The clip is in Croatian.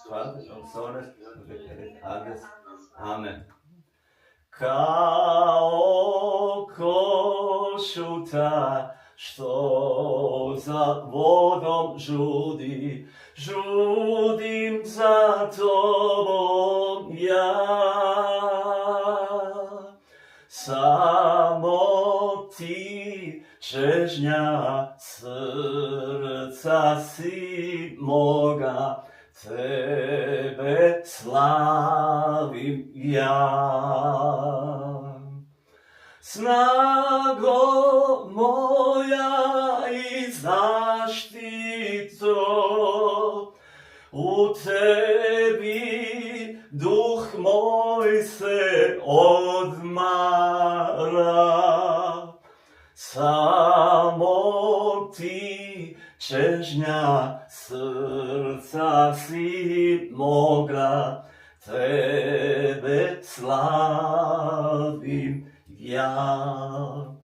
Vader und Sohnes und Heiliges. Amen. Kao košuta što za vodom žudi, žudim za tobom ja. Samo ti čežnja srca si moga, tebe slavim ja. Snago moja i zaštito, u tebi duh moj se odmara. Samo ti čežnja srca si moga, tebe slavim ja.